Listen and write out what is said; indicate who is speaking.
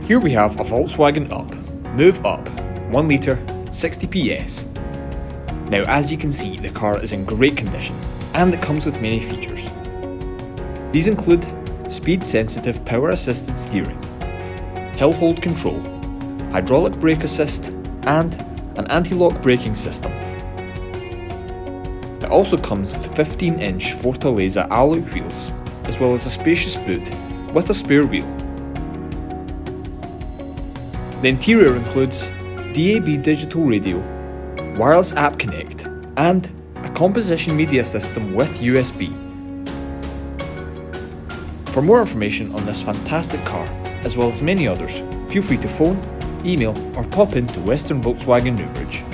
Speaker 1: Here we have a Volkswagen Up, Move Up, 1 litre, 60 PS. Now as you can see, the car is in great condition and it comes with many features. These include speed sensitive power assisted steering, hill hold control, hydraulic brake assist and an anti-lock braking system. It also comes with 15-inch Fortaleza alloy wheels as well as a spacious boot with a spare wheel. The interior includes DAB digital radio, wireless app connect, and a composition media system with USB. For more information on this fantastic car, as well as many others, feel free to phone, email or pop into Western Volkswagen Newbridge.